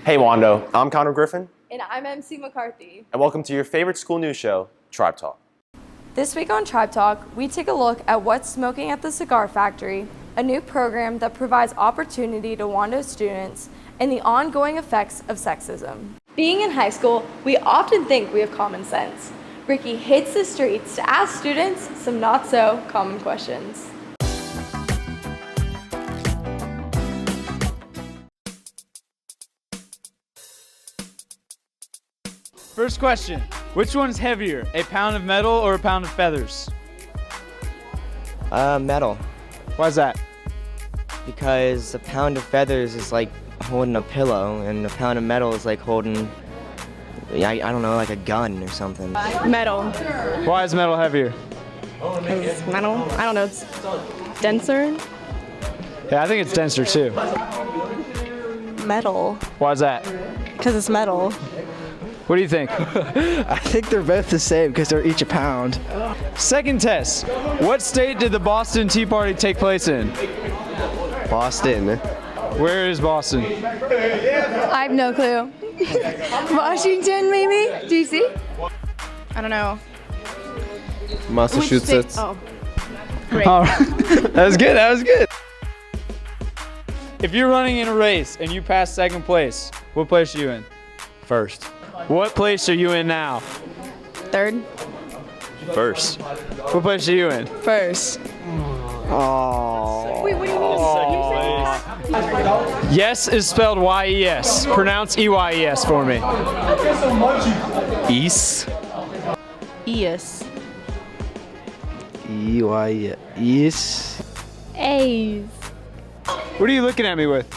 Hey Wando, I'm Connor Griffin. And I'm MC McCarthy. And welcome to your favorite school news show, Tribe Talk. This week on Tribe Talk, we take a look at what's smoking at the cigar factory, a new program that provides opportunity to Wando students, and the ongoing effects of sexism. Being in high school, we often think we have common sense. Ricky hits the streets to ask students some not so common questions. First question, which one's heavier, a pound of metal or a pound of feathers? Metal. Why's that? Because a pound of feathers is like holding a pillow, and a pound of metal is like holding, I don't know, like a gun or something. Metal. Why is metal heavier? Because metal, I don't know, it's denser. Yeah, I think it's denser too. Metal. Why's that? Because it's metal. What do you think? I think they're both the same because they're each a pound. Second test, what state did the Boston Tea Party take place in? Boston. Where is Boston? I have no clue. Washington, maybe? DC? I don't know. Massachusetts. Oh. Great. All right. That was good, that was good. If you're running in a race and you pass second place, what place are you in? First. What place are you in now? Third. First. What place are you in? First. Oh. Wait, what do you mean? Yes is spelled Y-E-S. Pronounce E-Y-E-S for me. East. East. East. A's. What are you looking at me with?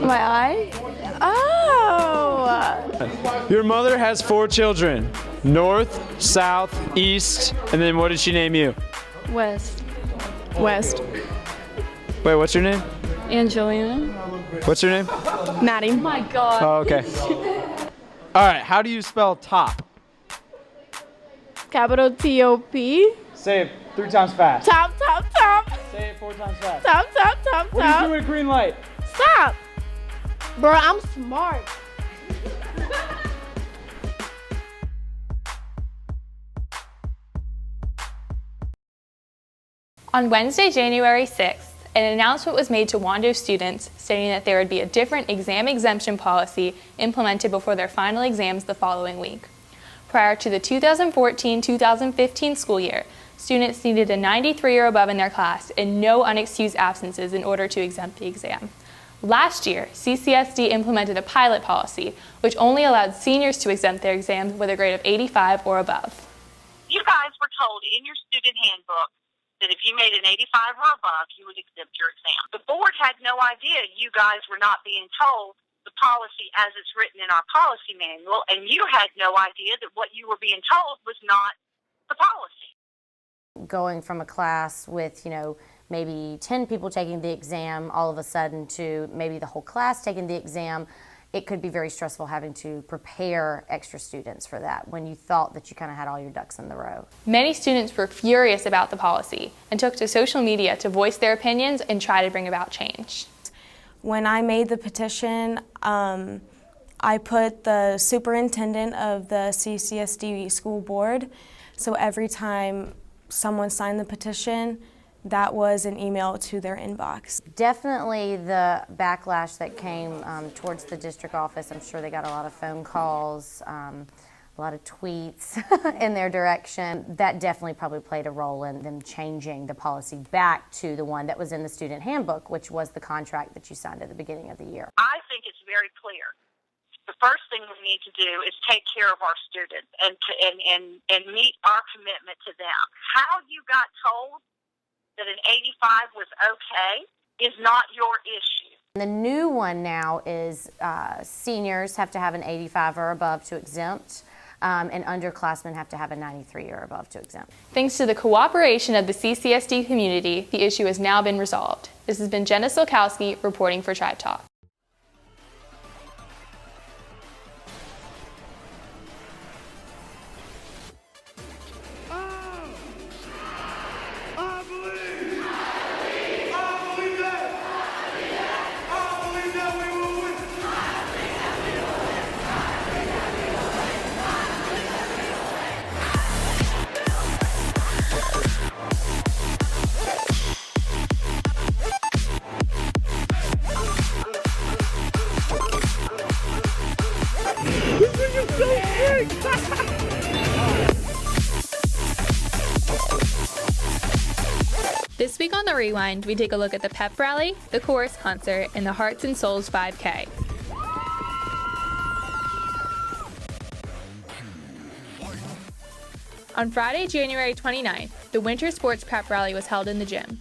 My eye? Oh! Your mother has 4 children. North, south, east, and then what did she name you? West. West. Wait, what's your name? Angelina. What's your name? Maddie. Oh my God. Oh, okay. All right, how do you spell top? Capital T-O-P. Say it 3 times fast. Top, top, top. Say it 4 times fast. Top, top, top, What do you top. do at green light? Stop. Bro, I'm smart. On Wednesday, January 6th, an announcement was made to Wando students stating that there would be a different exam exemption policy implemented before their final exams the following week. Prior to the 2014-2015 school year, students needed a 93 or above in their class and no unexcused absences in order to exempt the exam. Last year, CCSD implemented a pilot policy which only allowed seniors to exempt their exams with a grade of 85 or above. You guys were told in your student handbook that if you made an 85 or above, you would exempt your exam. The board had no idea you guys were not being told the policy as it's written in our policy manual, and you had no idea that what you were being told was not the policy. Going from a class with, maybe 10 people taking the exam all of a sudden to maybe the whole class taking the exam, it could be very stressful having to prepare extra students for that when you thought that you kind of had all your ducks in the row. Many students were furious about the policy and took to social media to voice their opinions and try to bring about change. When I made the petition, I put the superintendent of the CCSD school board, so every time someone signed the petition, that was an email to their inbox. Definitely the backlash that came towards the district office, I'm sure they got a lot of phone calls, a lot of tweets in their direction. That definitely probably played a role in them changing the policy back to the one that was in the student handbook, which was the contract that you signed at the beginning of the year. I think it's very clear. The first thing we need to do is take care of our students and meet our commitment to them. How you got told that an 85 was okay is not your issue. The new one now is seniors have to have an 85 or above to exempt, and underclassmen have to have a 93 or above to exempt. Thanks to the cooperation of the CCSD community, the issue has now been resolved. This has been Jenna Silkowski reporting for Tribe Talk. This week on The Rewind, we take a look at the pep rally, the chorus concert, and the Hearts and Souls 5K. On Friday, January 29th, the Winter Sports Pep Rally was held in the gym.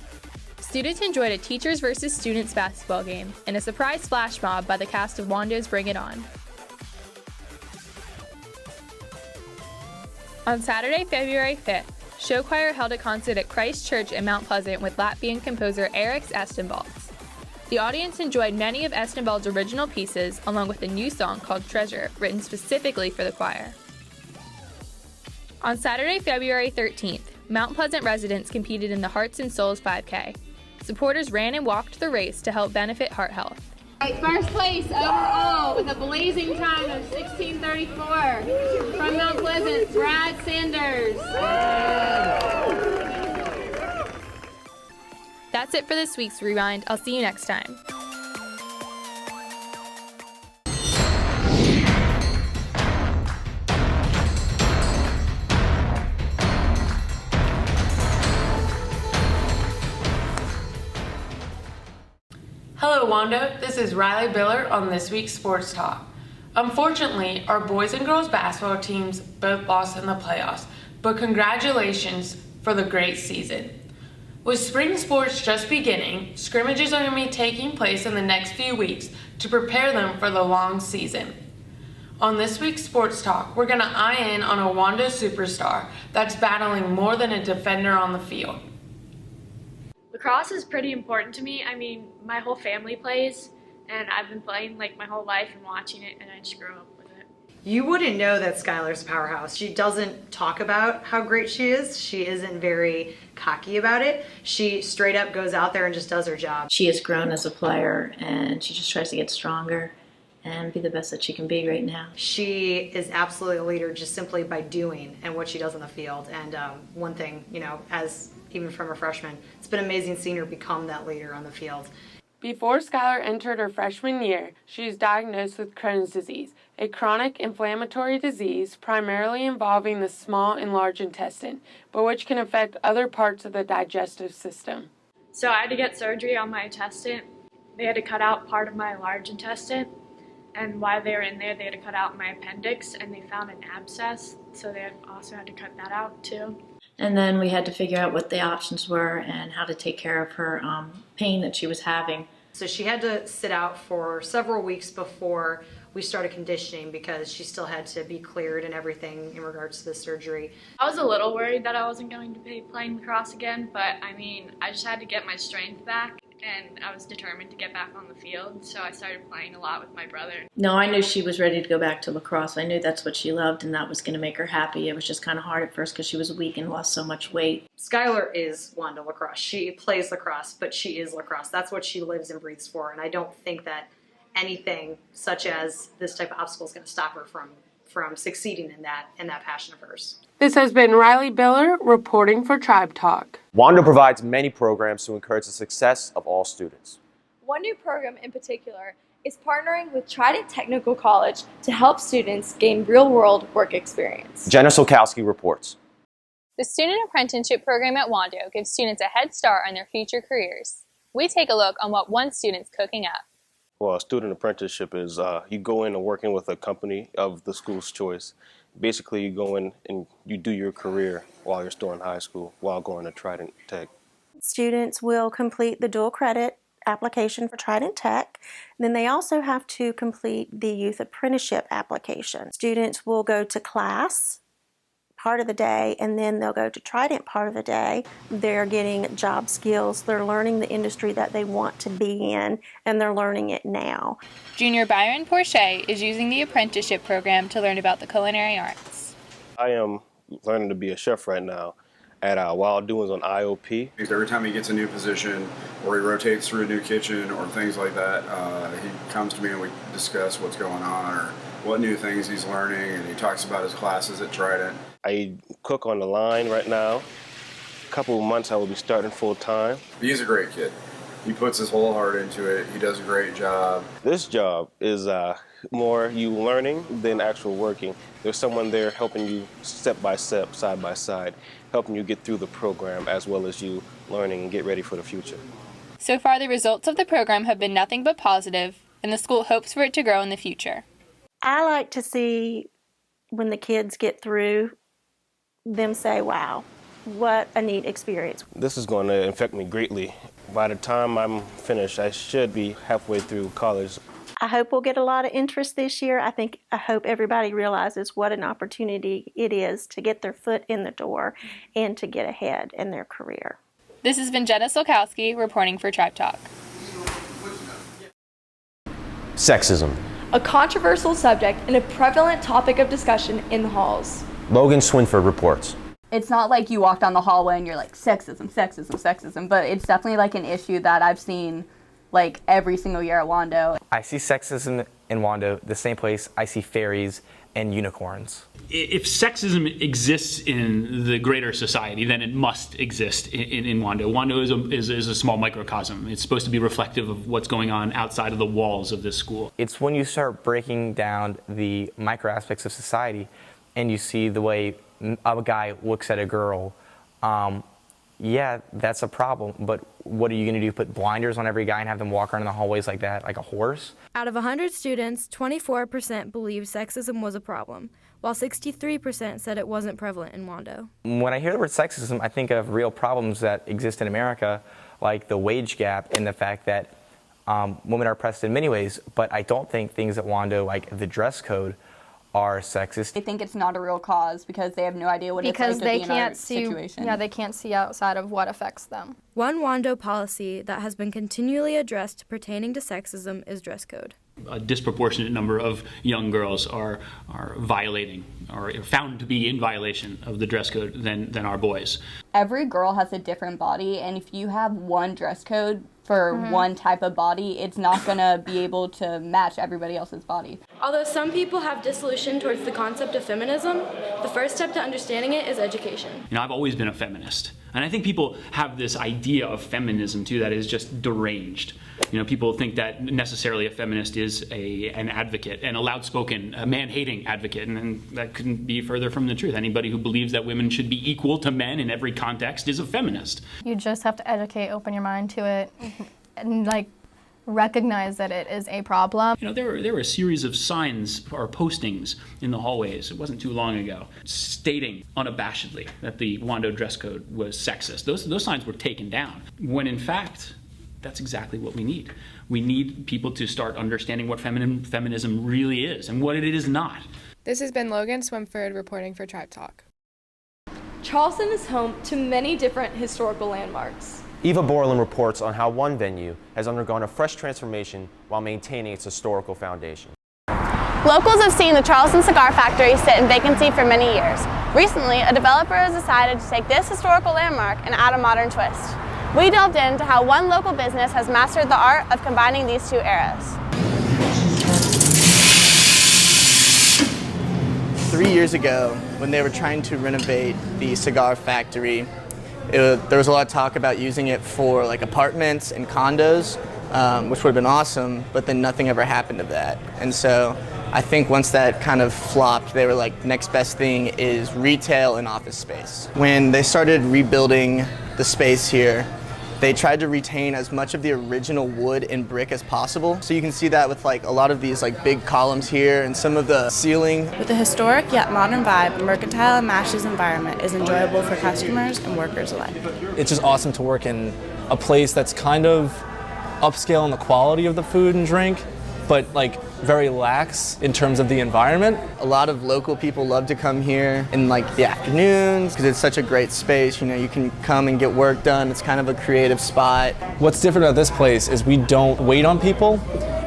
Students enjoyed a teachers versus students basketball game and a surprise flash mob by the cast of Wando's Bring It On. On Saturday, February 5th, Show Choir held a concert at Christ Church in Mount Pleasant with Latvian composer Eriks Estenvalds. The audience enjoyed many of Estenvalds' original pieces, along with a new song called Treasure, written specifically for the choir. On Saturday, February 13th, Mount Pleasant residents competed in the Hearts and Souls 5K. Supporters ran and walked the race to help benefit heart health. First place overall with a blazing time of 16:34 from Mount Pleasant, Brad Sanders. That's it for this week's Rewind. I'll see you next time. Hello Wando, this is Riley Biller on this week's Sports Talk. Unfortunately, our boys and girls basketball teams both lost in the playoffs, but congratulations for the great season. With spring sports just beginning, scrimmages are going to be taking place in the next few weeks to prepare them for the long season. On this week's Sports Talk, we're going to eye in on a Wando superstar that's battling more than a defender on the field. Lacrosse is pretty important to me. I mean, my whole family plays, and I've been playing like my whole life and watching it, and I just grew up with it. You wouldn't know that Skylar's a powerhouse. She doesn't talk about how great she is. She isn't very cocky about it. She straight up goes out there and just does her job. She has grown as a player, and she just tries to get stronger and be the best that she can be right now. She is absolutely a leader just simply by doing and what she does on the field. And one thing, as even from a freshman, it's been amazing seeing her become that leader on the field. Before Skylar entered her freshman year, she was diagnosed with Crohn's disease, a chronic inflammatory disease primarily involving the small and large intestine, but which can affect other parts of the digestive system. So I had to get surgery on my intestine. They had to cut out part of my large intestine, and while they were in there, they had to cut out my appendix, and they found an abscess, so they also had to cut that out too. And then we had to figure out what the options were and how to take care of her pain that she was having. So she had to sit out for several weeks before we started conditioning because she still had to be cleared and everything in regards to the surgery. I was a little worried that I wasn't going to be playing lacrosse again, but I mean, I just had to get my strength back, and I was determined to get back on the field, so I started playing a lot with my brother. No, I knew she was ready to go back to lacrosse. I knew that's what she loved, and that was going to make her happy. It was just kind of hard at first because she was weak and lost so much weight. Skylar is Wanda Lacrosse. She plays lacrosse, but she is lacrosse. That's what she lives and breathes for, and I don't think that anything such as this type of obstacle is going to stop her from succeeding in that passion of hers. This has been Riley Biller reporting for Tribe Talk. Wando provides many programs to encourage the success of all students. One new program in particular is partnering with Trident Technical College to help students gain real-world work experience. Jenna Solkowski reports. The Student Apprenticeship Program at Wando gives students a head start on their future careers. We take a look on what one student's cooking up. Well, a student apprenticeship is you go in and working with a company of the school's choice. Basically, you go in and you do your career while you're still in high school, while going to Trident Tech. Students will complete the dual credit application for Trident Tech. Then they also have to complete the youth apprenticeship application. Students will go to class part of the day, and then they'll go to Trident part of the day. They're getting job skills, they're learning the industry that they want to be in, and they're learning it now. Junior Byron Porche is using the apprenticeship program to learn about the culinary arts. I am learning to be a chef right now at Wild Doings on IOP. Every time he gets a new position or he rotates through a new kitchen or things like that, he comes to me and we discuss what's going on or what new things he's learning, and he talks about his classes at Trident. I cook on the line right now. A couple of months I will be starting full time. He's a great kid. He puts his whole heart into it. He does a great job. This job is more you learning than actual working. There's someone there helping you step by step, side by side, helping you get through the program as well as you learning and get ready for the future. So far, the results of the program have been nothing but positive, and the school hopes for it to grow in the future. I like to see when the kids get through, them say, wow, what a neat experience. This is going to affect me greatly. By the time I'm finished, I should be halfway through college. I hope we'll get a lot of interest this year. I hope everybody realizes what an opportunity it is to get their foot in the door and to get ahead in their career. This has been Jenna Solkowski reporting for Tribe Talk. Sexism. A controversial subject and a prevalent topic of discussion in the halls. Logan Swinford reports. It's not like you walk down the hallway and you're like, sexism, sexism, sexism, but it's definitely like an issue that I've seen like every single year at Wando. I see sexism in Wando the same place I see fairies and unicorns. If sexism exists in the greater society, then it must exist in Wando. Wando is a small microcosm. It's supposed to be reflective of what's going on outside of the walls of this school. It's when you start breaking down the micro aspects of society and you see the way a guy looks at a girl, yeah, that's a problem, but what are you going to do, put blinders on every guy and have them walk around in the hallways like that, like a horse? Out of 100 students, 24% believed sexism was a problem, while 63% said it wasn't prevalent in Wando. When I hear the word sexism, I think of real problems that exist in America, like the wage gap and the fact that women are oppressed in many ways, but I don't think things at Wando, like the dress code, are sexist. They think it's not a real cause because they have no idea what it's like to be in our situation. Yeah, they can't see outside of what affects them. One Wando policy that has been continually addressed pertaining to sexism is dress code. A disproportionate number of young girls are violating or are found to be in violation of the dress code than our boys. Every girl has a different body, and if you have one dress code for one type of body, it's not going to be able to match everybody else's body. Although some people have disillusion towards the concept of feminism, the first step to understanding it is education. You know, I've always been a feminist, and I think people have this idea of feminism too that is just deranged. You know, people think that necessarily a feminist is an advocate, and a loud-spoken, a man-hating advocate, and that couldn't be further from the truth. Anybody who believes that women should be equal to men in every context is a feminist. You just have to educate, open your mind to it, and like recognize that it is a problem. You know, there were a series of signs or postings in the hallways, it wasn't too long ago, stating unabashedly that the Wando dress code was sexist. Those signs were taken down, when in fact, that's exactly what we need. We need people to start understanding what feminism really is and what it is not. This has been Logan Swinford reporting for Tribe Talk. Charleston is home to many different historical landmarks. Eva Borland reports on how one venue has undergone a fresh transformation while maintaining its historical foundation. Locals have seen the Charleston Cigar Factory sit in vacancy for many years. Recently, a developer has decided to take this historical landmark and add a modern twist. We delved into how one local business has mastered the art of combining these two eras. 3 years ago, when they were trying to renovate the cigar factory, there was a lot of talk about using it for like apartments and condos, which would have been awesome, but then nothing ever happened of that. And so I think once that kind of flopped, they were like, next best thing is retail and office space. When they started rebuilding the space here, they tried to retain as much of the original wood and brick as possible. So you can see that with like a lot of these like big columns here and some of the ceiling. With a historic yet modern vibe, Mercantile and Mash's environment is enjoyable for customers and workers alike. It's just awesome to work in a place that's kind of upscale in the quality of the food and drink, but like very lax in terms of the environment. A lot of local people love to come here in like the afternoons because it's such a great space. You know, you can come and get work done. It's kind of a creative spot. What's different about this place is we don't wait on people.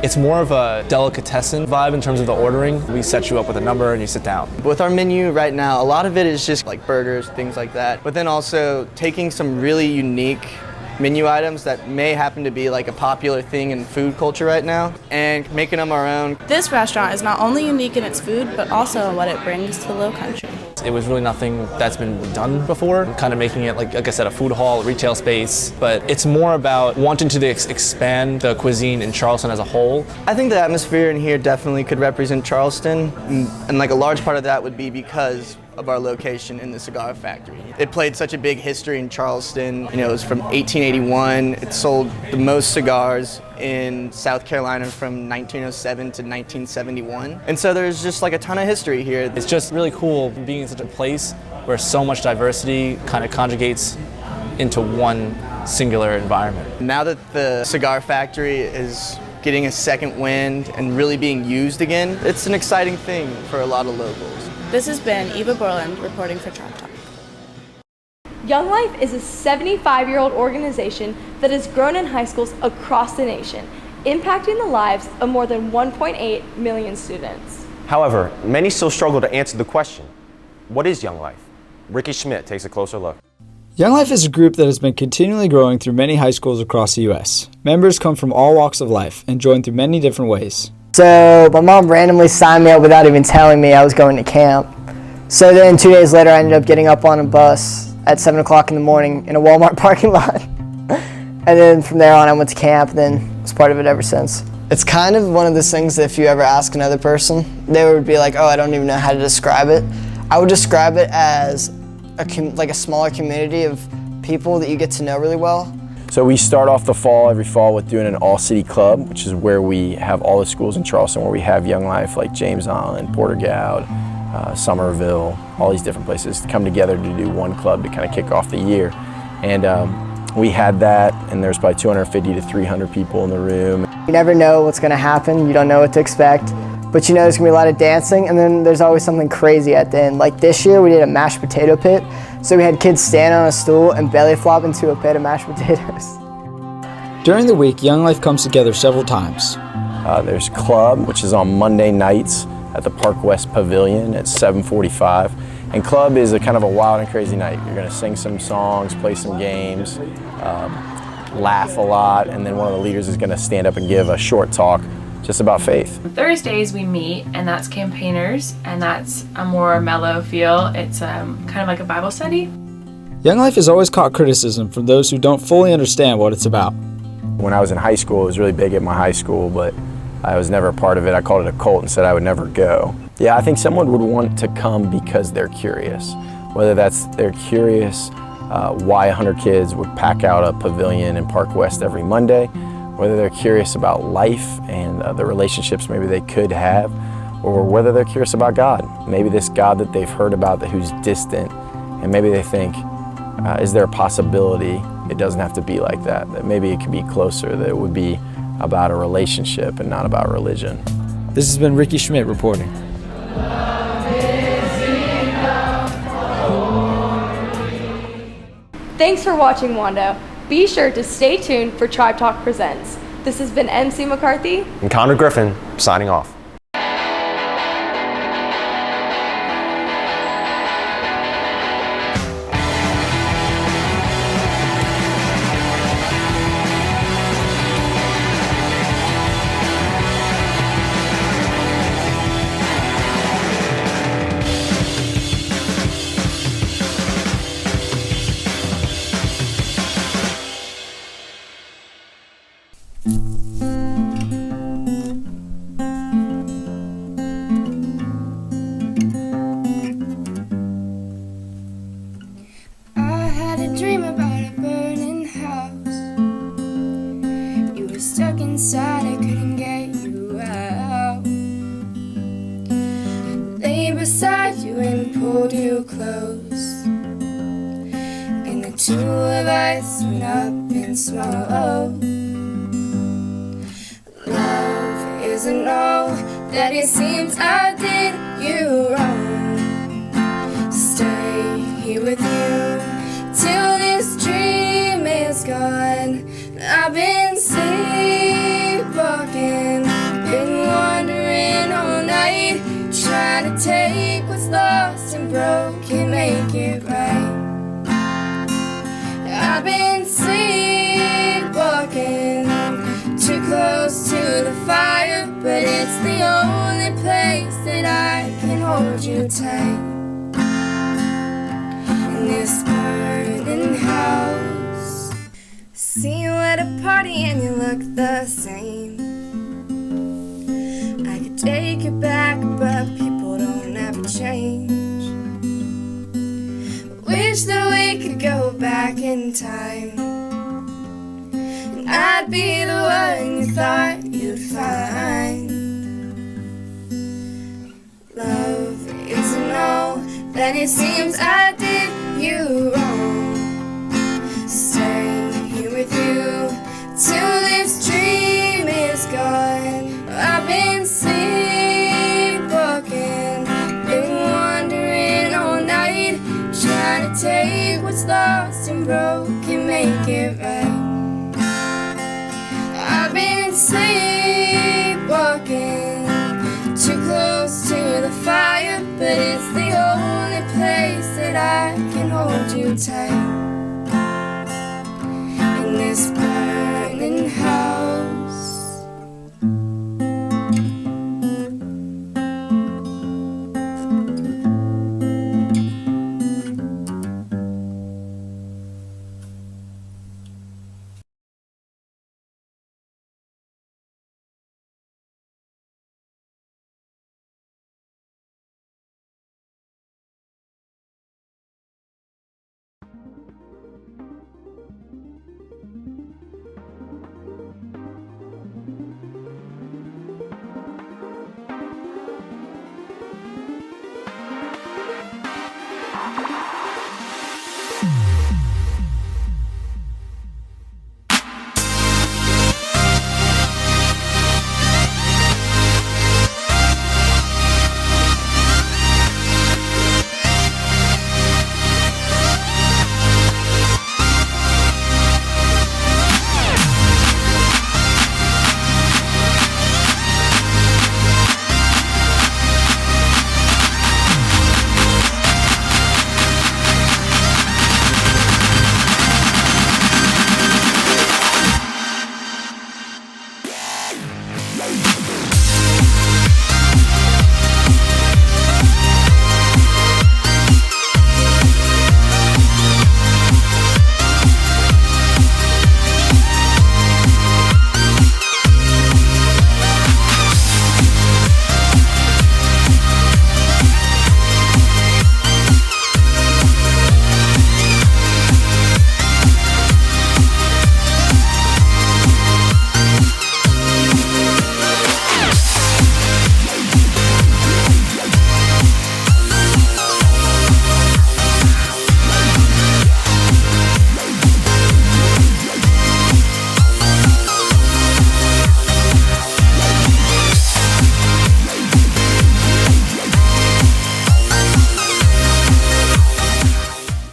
It's more of a delicatessen vibe in terms of the ordering. We set you up with a number and you sit down. With our menu right now, a lot of it is just like burgers, things like that. But then also taking some really unique menu items that may happen to be like a popular thing in food culture right now and making them our own. This restaurant is not only unique in its food, but also in what it brings to the Low Country. It was really nothing that's been done before, kind of making it, like I said, a food hall, retail space, but it's more about wanting to expand the cuisine in Charleston as a whole. I think the atmosphere in here definitely could represent Charleston, and like a large part of that would be because of our location in the cigar factory. It played such a big history in Charleston. You know, it was from 1881. It sold the most cigars in South Carolina from 1907 to 1971. And so there's just like a ton of history here. It's just really cool being in such a place where so much diversity kind of conjugates into one singular environment. Now that the cigar factory is getting a second wind and really being used again, it's an exciting thing for a lot of locals. This has been Eva Borland reporting for Tribe Talk. Young Life is a 75-year-old organization that has grown in high schools across the nation, impacting the lives of more than 1.8 million students. However, many still struggle to answer the question, what is Young Life? Ricky Schmidt takes a closer look. Young Life is a group that has been continually growing through many high schools across the U.S. Members come from all walks of life and join through many different ways. So my mom randomly signed me up without even telling me I was going to camp. So then 2 days later I ended up getting up on a bus at 7 o'clock in the morning in a Walmart parking lot. And then from there on I went to camp and then was part of it ever since. It's kind of one of those things that if you ever ask another person, they would be like, oh, I don't even know how to describe it. I would describe it as like a smaller community of people that you get to know really well. So we start off every fall with doing an all-city club, which is where we have all the schools in Charleston where we have Young Life, like James Island, Porter Goud, Somerville, all these different places to come together to do one club to kind of kick off the year. And we had that, and there's probably 250 to 300 people in the room. You never know what's going to happen, you don't know what to expect, but you know there's going to be a lot of dancing, and then there's always something crazy at the end. Like this year we did a mashed potato pit, so we had kids stand on a stool and belly flop into a pit of mashed potatoes. During the week, Young Life comes together several times. There's Club, which is on Monday nights at the Park West Pavilion at 7:45. And Club is a kind of a wild and crazy night. You're going to sing some songs, play some games, laugh a lot, and then one of the leaders is going to stand up and give a short talk just about faith. Thursdays we meet, and that's campaigners, and that's a more mellow feel. It's kind of like a Bible study. Young Life has always caught criticism from those who don't fully understand what it's about. When I was in high school, it was really big at my high school, but I was never a part of it. I called it a cult and said I would never go. Yeah, I think someone would want to come because they're curious. Whether that's they're curious why 100 kids would pack out a pavilion in Park West every Monday, whether they're curious about life and the relationships maybe they could have, or whether they're curious about God. Maybe this God that they've heard about who's distant, and maybe they think, is there a possibility it doesn't have to be like that, that maybe it could be closer, that it would be about a relationship and not about religion. This has been Ricky Schmidt reporting. Thanks for watching, Wando. Be sure to stay tuned for Tribe Talk Presents. This has been MC McCarthy and Connor Griffin signing off. Inside, I couldn't get you out. Lay beside you and pulled you close, and the two of us went up in smoke. Love isn't all that it seems. I did you wrong. Stay here with you till this dream is gone. I've been sleepwalking, been wandering all night, trying to take what's lost and broken, make it right. I've been sleepwalking, too close to the fire, but it's the only place that I can hold you tight. this burning house. See you at a party and you look the same. I could take you back, but people don't ever change. Wish that we could go back in time, and I'd be the one you thought you'd find. Love isn't all that it seems. I did you wrong. Staying here with you till this dream is gone. I've been sleepwalking, been wandering all night, trying to take what's lost and broken, make it right. I've been sleepwalking, too close to the fire, but it's the only place that I can hold you tight.